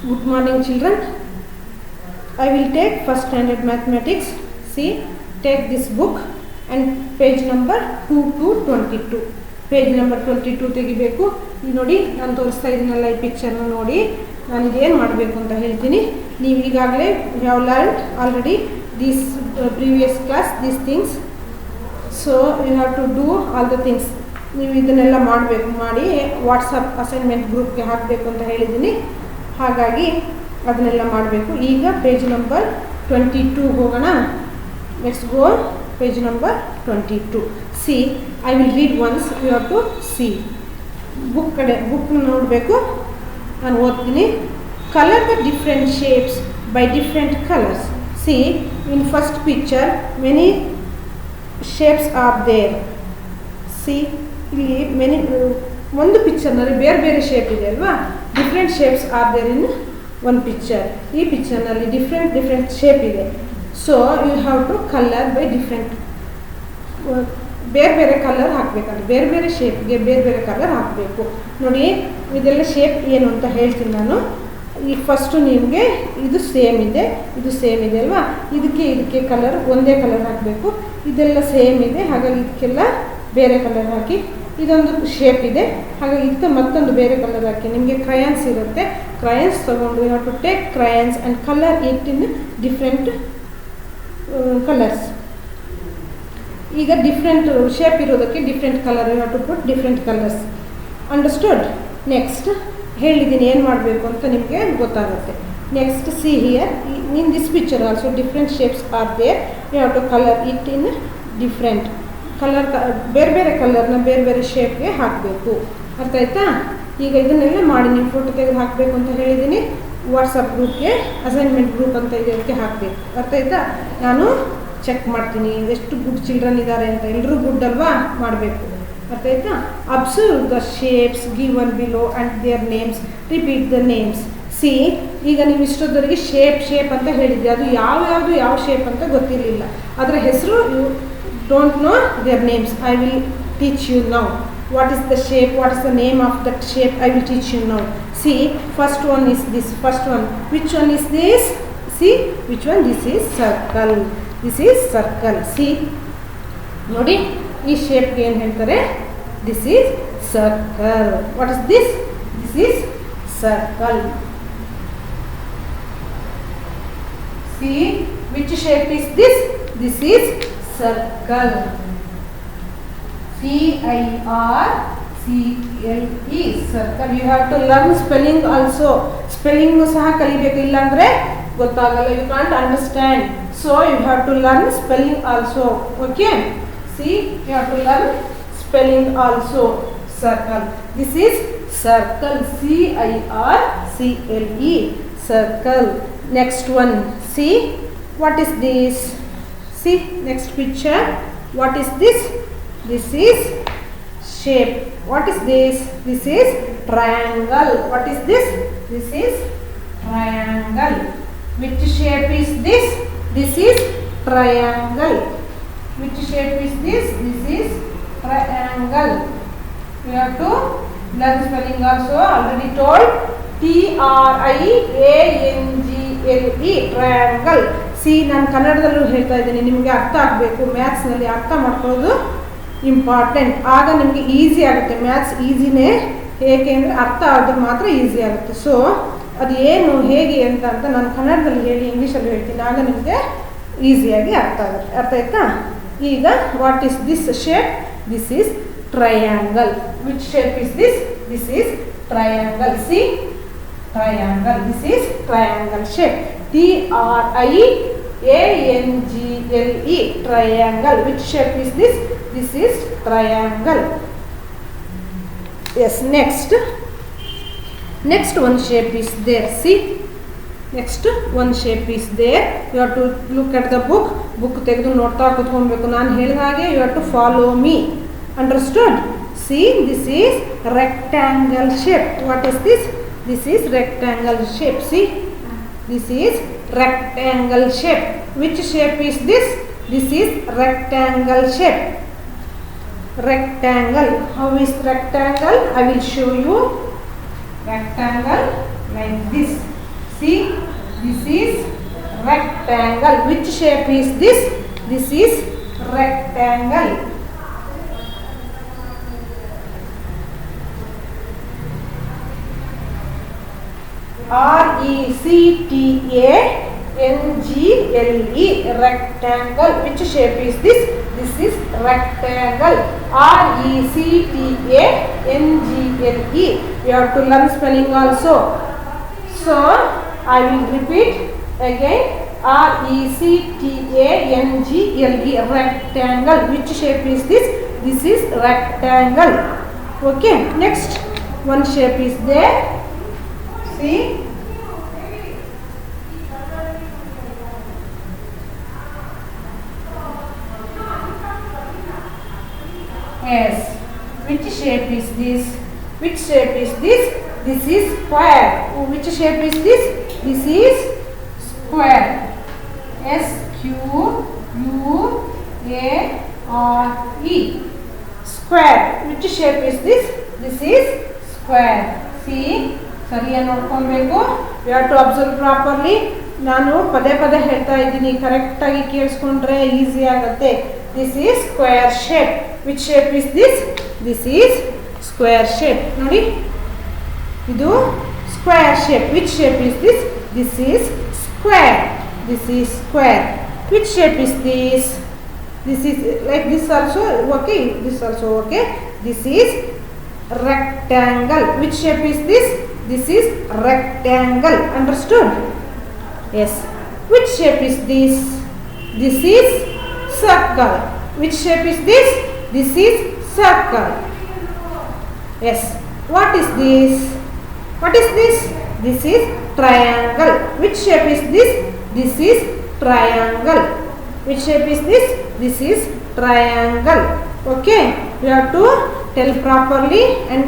Good morning, children. I will take first standard mathematics. See, take this book and page number 2 to 22. Page number 22 ತೆಗಿಬೇಕು. ಈಗ ನೋಡಿ ನಾನು ತೋರಿಸ್ತಾ ಇದ್ದೀನಲ್ಲ ಈ ಪಿಕ್ಚರ್ನ ನೋಡಿ ನಾನು ಇದೇನು ಮಾಡಬೇಕು ಅಂತ ಹೇಳ್ತೀನಿ. ನೀವು ಈಗಾಗಲೇ have learned already this previous class these things. So you have to do all the things. ನೀವು ಇದನ್ನೆಲ್ಲ ಮಾಡಬೇಕು, ಮಾಡಿ ವಾಟ್ಸಪ್ ಅಸೈನ್ಮೆಂಟ್ ಗ್ರೂಪ್ಗೆ ಹಾಕಬೇಕು ಅಂತ ಹೇಳಿದ್ದೀನಿ. ಹಾಗಾಗಿ ಅದನ್ನೆಲ್ಲ ಮಾಡಬೇಕು. ಈಗ ಪೇಜ್ ನಂಬರ್ 22 ಹೋಗೋಣ. Let's go page number 22. See I will read once, you have to see. Book ನೋಡಬೇಕು, ನಾನು ಓದ್ತೀನಿ. Colour the different shapes by different colours. See in first picture many shapes are there. See ಇಲ್ಲಿ ಒಂದು ಪಿಕ್ಚರ್ನಲ್ಲಿ ಬೇರೆ ಬೇರೆ shape ಇದೆ ಅಲ್ವಾ, different shapes are there in ಒಂದು ಪಿಕ್ಚರ್. ಈ ಪಿಕ್ಚರ್ನಲ್ಲಿ ಡಿಫ್ರೆಂಟ್ ಶೇಪ್ ಇದೆ. So you have to colour by different, ಬೇರೆ ಬೇರೆ ಕಲರ್ ಹಾಕಬೇಕಂದ್ರೆ ಬೇರೆ ಬೇರೆ ಶೇಪ್ಗೆ ಬೇರೆ ಬೇರೆ ಕಲರ್ ಹಾಕಬೇಕು. ನೋಡಿ ಇದೆಲ್ಲ ಶೇಪ್ ಏನು ಅಂತ ಹೇಳ್ತೀನಿ ನಾನು. ಈ ಫಸ್ಟು ನಿಮಗೆ ಇದು ಸೇಮ್ ಇದೆ, ಇದು ಸೇಮ್ ಇದೆ ಅಲ್ವಾ, ಇದಕ್ಕೆ ಕಲರ್ ಒಂದೇ ಕಲರ್ ಹಾಕಬೇಕು. ಇದೆಲ್ಲ ಸೇಮ್ ಇದೆ, ಹಾಗಾಗಿ ಇದಕ್ಕೆಲ್ಲ ಬೇರೆ ಕಲರ್ ಹಾಕಿ. ಇದೊಂದು ಶೇಪ್ ಇದೆ, ಹಾಗಾಗಿ ಇದಕ್ಕೆ ಮತ್ತೊಂದು ಬೇರೆ ಕಲರ್ ಹಾಕಿ. ನಿಮಗೆ ಕ್ರಯಾನ್ಸ್ ಇರುತ್ತೆ, ಕ್ರಯಾನ್ಸ್ ತೊಗೊಂಡು you have to take crayons and colour it in different colours. ಈಗ ಡಿಫ್ರೆಂಟ್ ಶೇಪ್ ಇರೋದಕ್ಕೆ different colour, you have to put different colours. Understood? Next ಹೇಳಿದ್ದೀನಿ ಏನು ಮಾಡಬೇಕು ಅಂತ ನಿಮಗೆ ಗೊತ್ತಾಗುತ್ತೆ. Next see here in this picture also different shapes are there, you have to colour it in different colour. ಬೇರೆ ಬೇರೆ ಕಲರ್ನ ಬೇರೆ ಬೇರೆ ಶೇಪ್ಗೆ ಹಾಕಬೇಕು. ಅರ್ಥ ಆಯ್ತಾ? ಈಗ ಇದನ್ನೆಲ್ಲ ಮಾಡಿ ನೀವು ಫೋಟೋ ತೆಗೆದು ಹಾಕಬೇಕು ಅಂತ ಹೇಳಿದ್ದೀನಿ. ವಾಟ್ಸಪ್ ಗ್ರೂಪ್ಗೆ ಅಸೈನ್ಮೆಂಟ್ ಗ್ರೂಪ್ ಅಂತ ಇದೆ, ಅದಕ್ಕೆ ಹಾಕಬೇಕು. ಅರ್ಥ ಆಯ್ತಾ? ನಾನು ಚೆಕ್ ಮಾಡ್ತೀನಿ ಎಷ್ಟು ಗುಡ್ ಚಿಲ್ಡ್ರನ್ ಇದ್ದಾರೆ ಅಂತ. ಎಲ್ಲರೂ ಗುಡ್ ಅಲ್ವಾ, ಮಾಡಬೇಕು. ಅರ್ಥ ಆಯ್ತಾ? Observe the shapes given below and their names, repeat the names. See ಈಗ ನೀವು ಇಷ್ಟೊತ್ತವರೆಗೆ ಶೇಪ್ ಅಂತ ಹೇಳಿದ್ದೆ, ಅದು ಯಾವ ಶೇಪ್ ಅಂತ ಗೊತ್ತಿರಲಿಲ್ಲ. ಅದರ ಹೆಸರು you don't know their names. I will teach you now. What is the shape, what is the name of that shape, I will teach you now. See, first one is this, first one. Which one is this? See, which one? This is circle. This is circle. See, ನೋಡಿ ಈ ಶೇಪ್ಗೆ ಏನು ಹೇಳ್ತಾರೆ? This is circle. What is this? This is circle. See, which shape is this? This is circle. C-I-R-C-L-E, circle. You have to learn spelling also. Spelling ಸಹ ಕಲಿಬೇಕು, ಇಲ್ಲ ಅಂದರೆ ಗೊತ್ತಾಗಲ್ಲ. You can't understand. So you have to learn spelling also. Okay? See, you have to learn spelling also. Circle. This is circle. C-I-R-C-L-E, circle. Next one. See, what is this? See, next picture. What is this? This is shape. What is this? This is triangle. What is this? This is triangle. Which shape is this? This is triangle. Which shape is this? This is triangle. You have to learn spelling also. Already told. T-R-I-A-N-G-L-E, triangle. C ನಾನು ಕನ್ನಡದಲ್ಲೂ ಹೇಳ್ತಾ ಇದ್ದೀನಿ, ನಿಮಗೆ ಅರ್ಥ ಆಗಬೇಕು. ಮ್ಯಾಥ್ಸ್ನಲ್ಲಿ ಅರ್ಥ ಮಾಡ್ಕೊಳ್ಳೋದು important. ಆಗ ನಿಮಗೆ ಈಸಿ ಆಗುತ್ತೆ. ಮ್ಯಾಥ್ಸ್ ಈಸಿನೇ, ಏಕೆ ಅಂದರೆ ಅರ್ಥ ಆದ್ರೆ ಮಾತ್ರ ಈಸಿ ಆಗುತ್ತೆ. ಸೊ ಅದು ಏನು ಹೇಗೆ ಅಂತ ನಾನು ಕನ್ನಡದಲ್ಲಿ ಹೇಳಿ ಇಂಗ್ಲೀಷಲ್ಲಿ ಹೇಳ್ತೀನಿ, ಆಗ ನಿಮಗೆ ಈಸಿಯಾಗಿ ಅರ್ಥ ಆಗುತ್ತೆ. ಅರ್ಥ ಆಯ್ತಾ? ಈಗ what is this shape? This is triangle. Which shape is this? This is triangle. C, triangle. This is triangle shape. T-R-I-A-N-G-L-E, triangle. Which shape is this? This is triangle. Yes, next one shape is there. See, next one shape is there. You have to look at the book. Book ತೆಗೆದು ನೋಡ್ತಾ ಕೂತ್ಕೊಳ್ಬೇಕು. ನಾನು ಹೇಳಿದ ಹಾಗೆ you have to follow me. Understood? See, this is rectangle shape. What is this? This is rectangle shape. See, this is rectangle shape. Which shape is this? This is rectangle shape. Rectangle. How is rectangle? I will show you. Rectangle like this. rectangle. Which shape is this? This is rectangle. R-E-C-T-A-N-G-L-E, rectangle. Which shape is this? This is rectangle. R-E-C-T-A-N-G-L-E. You have to learn spelling also. So I will repeat again. R-E-C-T-A-N-G-L-E, rectangle. Which shape is this? This is rectangle. Okay. Next one shape is there. See. Yes. Which shape is this? Which shape is this? This is square. Which shape is this? This is square. S-Q-U-A-R-E. Square. Which shape is this? This is square. See. ಸರಿಯಾಗಿ ನೋಡ್ಕೊಳ್ಬೇಕು. You have to observe properly. ನಾನು ಪದೇ ಪದೇ ಹೇಳ್ತಾ ಇದ್ದೀನಿ, ಕರೆಕ್ಟಾಗಿ ಕೇಳಿಸ್ಕೊಂಡ್ರೆ easy ಆಗುತ್ತೆ. This is square shape. Which shape is this? This is square shape. ನೋಡಿ, ಇದು square shape. Which shape is this? This is square. This is square. Which shape is this? This is like this also okay. This also okay. This is rectangle. Which shape is this? This is rectangle. Understood? Yes. Which shape is this? This is circle. Which shape is this? This is circle. Yes. What is this? What is this? This is triangle. Which shape is this? This is triangle. Which shape is this? This is triangle. Okay. You have to tell properly and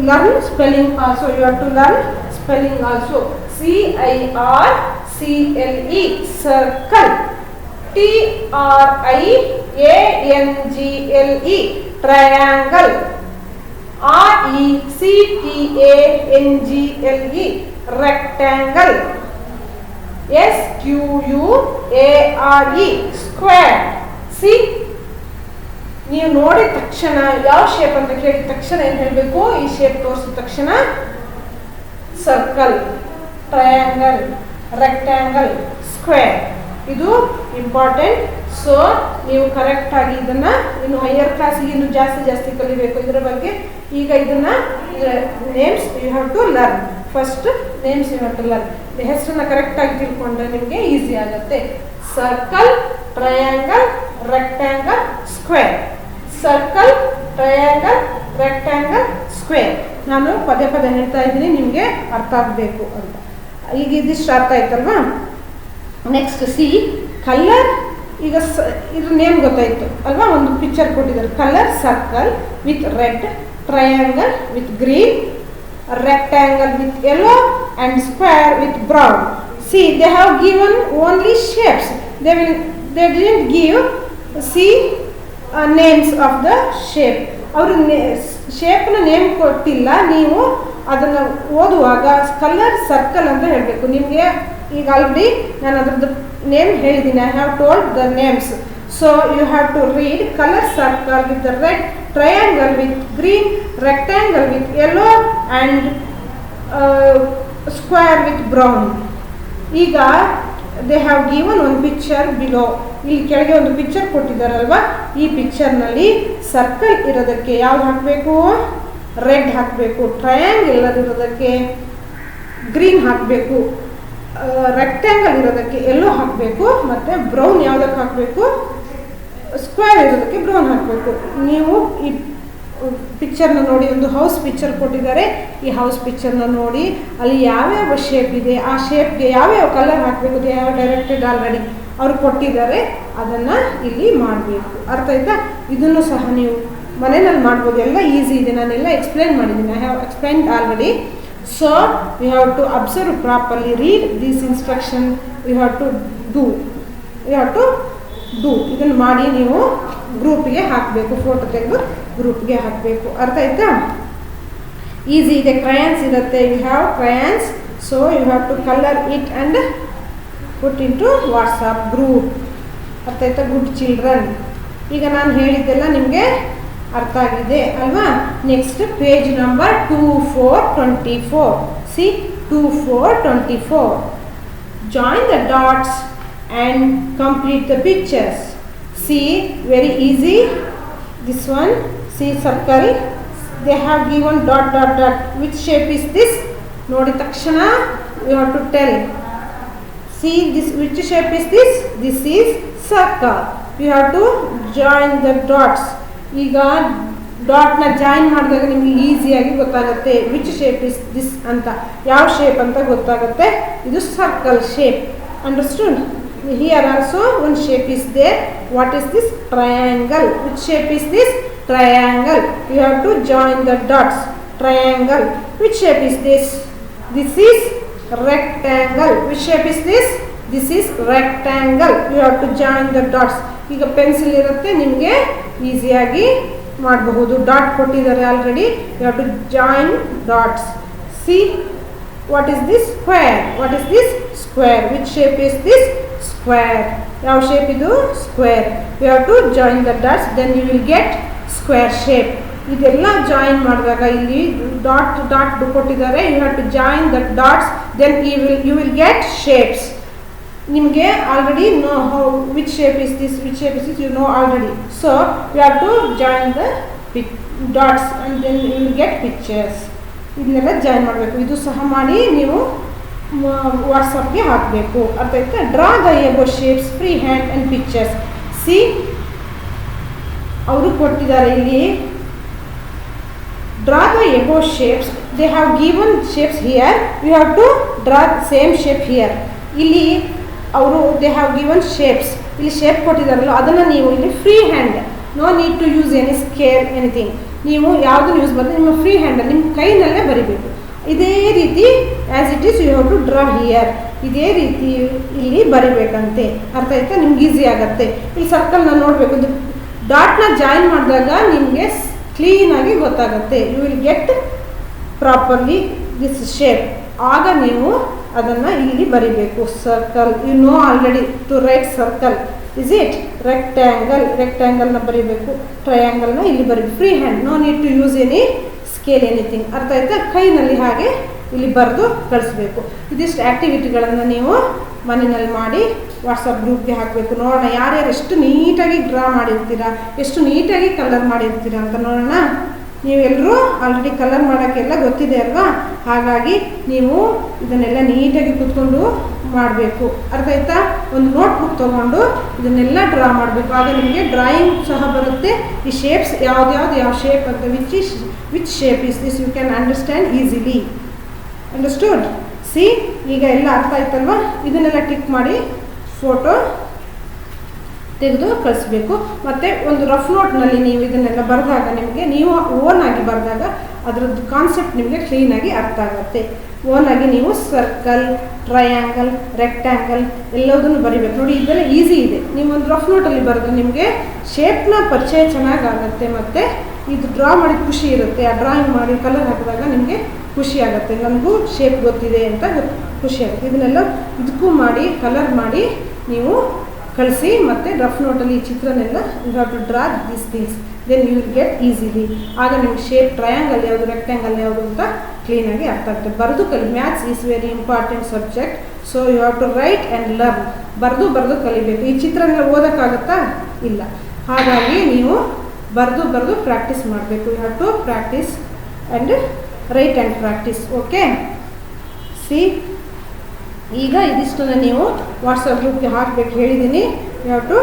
learn spelling also. You have to learn spelling also. C-I-R-C-L-E, circle. T-R-I-A-N-G-L-E, triangle. R-E-C-T-A-N-G-L-E, rectangle. S-Q-U-A-R-E, square. See? ನೀವು ನೋಡಿದ ತಕ್ಷಣ ಯಾವ shape ಅಂತ ಕೇಳಿದ ತಕ್ಷಣ ಏನು ಹೇಳಬೇಕು? ಈ ಶೇಪ್ ತೋರಿಸಿದ ತಕ್ಷಣ ಸರ್ಕಲ್, ಟ್ರಯಾಂಗಲ್, ರೆಕ್ಟ್ಯಾಂಗಲ್, ಸ್ಕ್ವೇರ್. ಇದು ಇಂಪಾರ್ಟೆಂಟ್. ಸೊ ನೀವು ಕರೆಕ್ಟಾಗಿ ಇದನ್ನು ಇನ್ನು ಹೈಯರ್ ಕ್ಲಾಸಿಗೆ ಇನ್ನೂ ಜಾಸ್ತಿ ಕಲಿಬೇಕು ಇದರ ಬಗ್ಗೆ. ಈಗ ಇದನ್ನು names you have to learn. First names you have to learn. ಹೆಸರನ್ನ ಕರೆಕ್ಟಾಗಿ ತಿಳ್ಕೊಂಡ್ರೆ ನಿಮಗೆ ಈಸಿ ಆಗುತ್ತೆ. Circle, triangle, rectangle, square. Circle, triangle, rectangle, square. ನಾನು ಪದೇ ಪದೇ ಹೇಳ್ತಾ ಇದ್ದೀನಿ, ನಿಮಗೆ ಅರ್ಥ ಆಗಬೇಕು ಅಂತ. ಈಗ ಇದಿಷ್ಟು ಅರ್ಥ ಆಯ್ತಲ್ವಾ? Next C colour. ಈಗ ಇದ್ರ ನೇಮ್ ಗೊತ್ತಾಯಿತು ಅಲ್ವಾ? ಒಂದು ಪಿಕ್ಚರ್ ಕೊಟ್ಟಿದ್ದಾರೆ. Colour circle with red, triangle with green, rectangle with yellow and square with brown. See, they have given only shapes. They didn't give names of the shape. ಅವರು ಶೇಪ್ನ name ಕೊಟ್ಟಿಲ್ಲ. ನೀವು ಅದನ್ನು ಓದುವಾಗ ಕಲರ್ ಸರ್ಕಲ್ ಅಂತ ಹೇಳಬೇಕು. ನಿಮಗೆ ಈಗ ಆಲ್ರೆಡಿ ನಾನು ಅದ್ರದ್ದು ನೇಮ್ ಹೇಳಿದ್ದೀನಿ. I have told the names. So you have to read colour circle with the red, triangle with green, rectangle with yellow and square with brown. ಈಗ they have given one picture below. ಇಲ್ಲಿ ಕೆಳಗೆ ಒಂದು picture ಕೊಟ್ಟಿದ್ದಾರಲ್ವಾ? ಈ ಪಿಕ್ಚರ್ನಲ್ಲಿ circle ಇರೋದಕ್ಕೆ ಯಾವ್ದು ಹಾಕಬೇಕು? Red ಹಾಕಬೇಕು. Triangle ಇರೋದಕ್ಕೆ ಗ್ರೀನ್ ಹಾಕಬೇಕು. ರೆಕ್ಟ್ಯಾಂಗಲ್ ಇರೋದಕ್ಕೆ ಯೆಲ್ಲೋ ಹಾಕಬೇಕು. ಮತ್ತು ಬ್ರೌನ್ ಯಾವುದಕ್ಕೆ ಹಾಕಬೇಕು? ಸ್ಕ್ವೇರ್ ಇರೋದಕ್ಕೆ ಬ್ರೌನ್ ಹಾಕಬೇಕು. ನೀವು ಈ ಪಿಕ್ಚರ್ನ ನೋಡಿ, ಒಂದು ಹೌಸ್ ಪಿಕ್ಚರ್ ಕೊಟ್ಟಿದ್ದಾರೆ. ಈ ಹೌಸ್ ಪಿಕ್ಚರ್ನ ನೋಡಿ, ಅಲ್ಲಿ ಯಾವ್ಯಾವ ಶೇಪ್ ಇದೆ, ಆ ಶೇಪ್ಗೆ ಯಾವ್ಯಾವ ಕಲರ್ ಹಾಕಬೇಕು, ಯಾವ ಡೈರೆಕ್ಟೆಡ್ ಆಲ್ರೆಡಿ ಅವರು ಕೊಟ್ಟಿದ್ದಾರೆ. ಅದನ್ನು ಇಲ್ಲಿ ಮಾಡಬೇಕು. ಅರ್ಥ ಆಯ್ತಾ? ಇದನ್ನು ಸಹ ನೀವು ಮನೆಯಲ್ಲಿ ಮಾಡ್ಬೋದು. ಎಲ್ಲ ಈಸಿ ಇದೆ, ನಾನೆಲ್ಲ ಎಕ್ಸ್ಪ್ಲೈನ್ ಮಾಡಿದ್ದೀನಿ. I have explained already. So you have to observe properly, read this instruction. You have to do. ಇದನ್ನು ಮಾಡಿ ನೀವು ಗ್ರೂಪ್ಗೆ ಹಾಕಬೇಕು. ಫೋಟೋ ತೆಗೆದು ಗ್ರೂಪ್ಗೆ ಹಾಕಬೇಕು. ಅರ್ಥ ಆಯ್ತಾ? ಈಸಿ ಇದೆ. ಕ್ರಯಾನ್ಸ್ ಇರುತ್ತೆ. You have crayons. So you have to colour it and put into WhatsApp group. ಅರ್ಥ ಆಯ್ತಾ? Good children. ಈಗ ನಾನು ಹೇಳಿದ್ದೆಲ್ಲ ನಿಮಗೆ ಅರ್ಥ ಆಗಿದೆ ಅಲ್ವಾ? Next page number 2424. See 2424. Join the dots and complete the pictures. See, very easy. This one, see circle. They have given dot dot dot. Which shape is this? ನೋಡಿದ ತಕ್ಷಣ you have to tell. See this, which shape is this? This is circle. You have to join the dots. ಈಗ ಡಾಟ್ನ join ಮಾಡಿದಾಗ ನಿಮಗೆ ಈಸಿಯಾಗಿ ಗೊತ್ತಾಗುತ್ತೆ which shape is this ಅಂತ, ಯಾವ shape ಅಂತ ಗೊತ್ತಾಗುತ್ತೆ. ಇದು circle shape. Understood? Here also one shape is there. What is this? Triangle. Which shape is this? Triangle. You have to join the dots. Triangle. Which shape is this? This is rectangle. Which shape is this? This is rectangle. You have to join the dots. ಈಗ pencil ಇರುತ್ತೆ, ನಿಮಗೆ ಈಸಿಯಾಗಿ ಮಾಡಬಹುದು. Dot ಕೊಟ್ಟಿದ್ದಾರೆ already. You have to join dots. See what is this? Square. What is this? Square. Which shape is this? Square. ಯಾವ shape ಇದು? Square. You have to join the dots, then you will get square shape. ಇದೆಲ್ಲ join ಮಾಡಿದಾಗ ಇಲ್ಲಿ dot dot ಕೊಟ್ಟಿದ್ದಾರೆ. You have to join the dots, then you will get shapes. ನಿಮಗೆ already know how which shape is this, which shape is this, you know already. So you have to join the dots and then you will get pictures. ಇದನ್ನೆಲ್ಲ join ಮಾಡಬೇಕು. ಇದು ಸಹ ಮಾಡಿ ನೀವು ವಾಟ್ಸಪ್ಗೆ ಹಾಕಬೇಕು. ಅರ್ಥ ಆಯ್ತಾ? Draw the above shapes free hand and pictures. See ಅವರು ಕೊಟ್ಟಿದ್ದಾರೆ ಇಲ್ಲಿ. Draw the above shapes. They have given shapes here. You have to draw same shape here. ಇಲ್ಲಿ ಅವರು they have given shapes. ಇಲ್ಲಿ ಶೇಪ್ ಕೊಟ್ಟಿದ್ದಾರಲ್ಲ, ಅದನ್ನು ನೀವು ಇಲ್ಲಿ free hand, no need to use any scale anything. ನೀವು ಯಾವುದನ್ನು ಯೂಸ್ ಮಾಡಿದ್ರೆ ನಿಮ್ಮ ಫ್ರೀ ಹ್ಯಾಂಡಲ್ಲಿ ನಿಮ್ಮ ಕೈನಲ್ಲೇ ಬರಿಬೇಕು. ಇದೇ ರೀತಿ as it is you have to draw here. ಇದೇ ರೀತಿ ಇಲ್ಲಿ ಬರಿಬೇಕಂತೆ. ಅರ್ಥ ಆಯ್ತಾ? ನಿಮ್ಗೆ ಈಸಿ ಆಗುತ್ತೆ. ಇಲ್ಲಿ ಸರ್ಕಲ್ನ ನೋಡಬೇಕು. ಡಾಟ್ನ ಜಾಯಿನ್ ಮಾಡಿದಾಗ ನಿಮಗೆ ಕ್ಲೀನಾಗಿ ಗೊತ್ತಾಗುತ್ತೆ. You will get properly this shape. ಆಗ ನೀವು ಅದನ್ನು ಇಲ್ಲಿ ಬರಿಬೇಕು. Circle, you know already to write circle. Is it? Rectangle. ರೆಕ್ಟ್ಯಾಂಗಲ್ನ ಬರಿಬೇಕು. ಟ್ರಯಾಂಗಲ್ನ ಇಲ್ಲಿ ಬರೀಬೇಕು. Free hand, no need to use any scale anything. ಅರ್ಥ ಆಯ್ತಾ? ಕೈನಲ್ಲಿ ಹಾಗೆ ಇಲ್ಲಿ ಬರೆದು ಕಳಿಸ್ಬೇಕು. ಇದಿಷ್ಟು ಆ್ಯಕ್ಟಿವಿಟಿಗಳನ್ನು ನೀವು ಮನೆಯಲ್ಲಿ ಮಾಡಿ ವಾಟ್ಸಪ್ ಗ್ರೂಪ್ಗೆ ಹಾಕಬೇಕು. ನೋಡೋಣ ಯಾರ್ಯಾರು ಎಷ್ಟು ನೀಟಾಗಿ ಡ್ರಾ ಮಾಡಿರ್ತೀರಾ, ಎಷ್ಟು ನೀಟಾಗಿ ಕಲರ್ ಮಾಡಿರ್ತೀರಾ ಅಂತ ನೋಡೋಣ. ನೀವೆಲ್ಲರೂ ಆಲ್ರೆಡಿ ಕಲರ್ ಮಾಡೋಕ್ಕೆಲ್ಲ ಗೊತ್ತಿದೆ ಅಲ್ವಾ? ಹಾಗಾಗಿ ನೀವು ಇದನ್ನೆಲ್ಲ ನೀಟಾಗಿ ಕೂತ್ಕೊಂಡು ಮಾಡಬೇಕು. ಅರ್ಥ ಆಯ್ತಾ? ಒಂದು ನೋಟ್ಬುಕ್ ತೊಗೊಂಡು ಇದನ್ನೆಲ್ಲ ಡ್ರಾ ಮಾಡಬೇಕು. ಆಗ ನಿಮಗೆ ಡ್ರಾಯಿಂಗ್ ಸಹ ಬರುತ್ತೆ. ಈ ಶೇಪ್ಸ್ ಯಾವ್ದು ಯಾವ ಶೇಪ್ ಅಂತ, which shape is this, you can understand easily. Understood? See ಈಗ ಎಲ್ಲ ಅರ್ಥ ಆಯ್ತಲ್ವಾ? ಇದನ್ನೆಲ್ಲ ಟಿಕ್ ಮಾಡಿ ಫೋಟೋ ತೆಗೆದು ಕಳಿಸ್ಬೇಕು. ಮತ್ತು ಒಂದು ರಫ್ ನೋಟ್ನಲ್ಲಿ ನೀವು ಇದನ್ನೆಲ್ಲ ಬರೆದಾಗ ನಿಮಗೆ, ನೀವು ಓನಾಗಿ ಬರೆದಾಗ ಅದರದ್ದು ಕಾನ್ಸೆಪ್ಟ್ ನಿಮಗೆ ಕ್ಲೀನಾಗಿ ಅರ್ಥ ಆಗುತ್ತೆ. ಓನಾಗಿ ನೀವು ಸರ್ಕಲ್, ಟ್ರಯಾಂಗಲ್, ರೆಕ್ಟ್ಯಾಂಗಲ್ ಎಲ್ಲದನ್ನು ಬರಿಬೇಕು. ನೋಡಿ ಇದೆಲ್ಲ ಈಸಿ ಇದೆ. ನೀವು ಒಂದು ರಫ್ ನೋಟಲ್ಲಿ ಬರೆದ್ರೆ ನಿಮಗೆ ಶೇಪ್ನ ಪರಿಚಯ ಚೆನ್ನಾಗಾಗುತ್ತೆ. ಮತ್ತು ಇದು ಡ್ರಾ ಮಾಡಿದ ಖುಷಿ ಇರುತ್ತೆ. ಆ ಡ್ರಾಯಿಂಗ್ ಮಾಡಿ ಕಲರ್ ಹಾಕಿದಾಗ ನಿಮಗೆ ಖುಷಿ ಆಗುತ್ತೆ. ನನಗೂ ಶೇಪ್ ಗೊತ್ತಿದೆ ಅಂತ ಖುಷಿ ಆಗುತ್ತೆ. ಇದನ್ನೆಲ್ಲ ಇದಕ್ಕೂ ಮಾಡಿ ಕಲರ್ ಮಾಡಿ ನೀವು ಕಳಿಸಿ. ಮತ್ತು ರಫ್ ನೋಟಲ್ಲಿ ಈ ಚಿತ್ರನೆಲ್ಲ you have to draw these things, then you will get easily. ಆಗ ನಿಮ್ಗೆ ಶೇಪ್ ಟ್ರಯಾಂಗಲ್ ಯಾವುದು, ರೆಕ್ಟ್ಯಾಂಗಲ್ ಯಾವುದು ಅಂತ ಕ್ಲೀನಾಗಿ ಅರ್ಥ ಆಗುತ್ತೆ. ಬರೆದು ಕಲಿ. Maths is very important subject. So you have to write and learn. ಬರೆದು ಕಲಿಬೇಕು. ಈ ಚಿತ್ರನೆಲ್ಲ ಓದೋಕ್ಕಾಗುತ್ತಾ? ಇಲ್ಲ. ಹಾಗಾಗಿ ನೀವು ಬರೆದು ಪ್ರಾಕ್ಟೀಸ್ ಮಾಡಬೇಕು. You have to practice and write and practice. Okay? See ಈಗ ಇದಿಷ್ಟನ್ನು ನೀವು ವಾಟ್ಸಪ್ ಗ್ರೂಪ್ಗೆ ಹಾಕಬೇಕು ಹೇಳಿದ್ದೀನಿ. You have to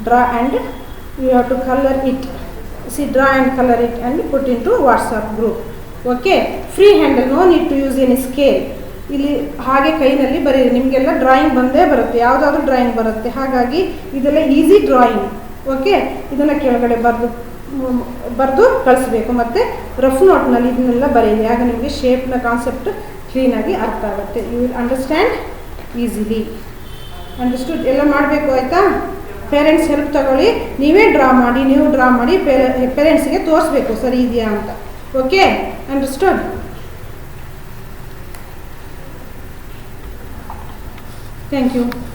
draw and you have to colour it. See draw and colour it and put into WhatsApp group. Okay? Free handle, no need to use any scale. ಇಲ್ಲಿ ಹಾಗೆ ಕೈನಲ್ಲಿ ಬರೀರಿ. ನಿಮಗೆಲ್ಲ drawing ಬಂದೇ ಬರುತ್ತೆ, ಯಾವುದಾದ್ರೂ drawing ಬರುತ್ತೆ. ಹಾಗಾಗಿ ಇದೆಲ್ಲ ಈಸಿ ಡ್ರಾಯಿಂಗ್. ಓಕೆ? ಇದನ್ನು ಕೆಳಗಡೆ ಬರೆದು ಕಳಿಸ್ಬೇಕು. ಮತ್ತು ರಫ್ ನೋಟ್ನಲ್ಲಿ ಇದನ್ನೆಲ್ಲ ಬರೀರಿ. ಆಗ ನಿಮಗೆ ಶೇಪ್ನ ಕಾನ್ಸೆಪ್ಟ್ ಕ್ಲೀನಾಗಿ ಅರ್ಥ ಆಗುತ್ತೆ. You will understand easily. Understood? ಎಲ್ಲ ಮಾಡಬೇಕು. ಆಯಿತಾ? ಪೇರೆಂಟ್ಸ್ ಹೆಲ್ಪ್ ತಗೊಳ್ಳಿ. ನೀವೇ ಡ್ರಾ ಮಾಡಿ ಪೇರೆಂಟ್ಸ್ಗೆ ತೋರಿಸ್ಬೇಕು ಸರಿ ಇದೆಯಾ ಅಂತ. ಓಕೆ? ಅಂಡರ್ಸ್ಟುಡ್? Thank you.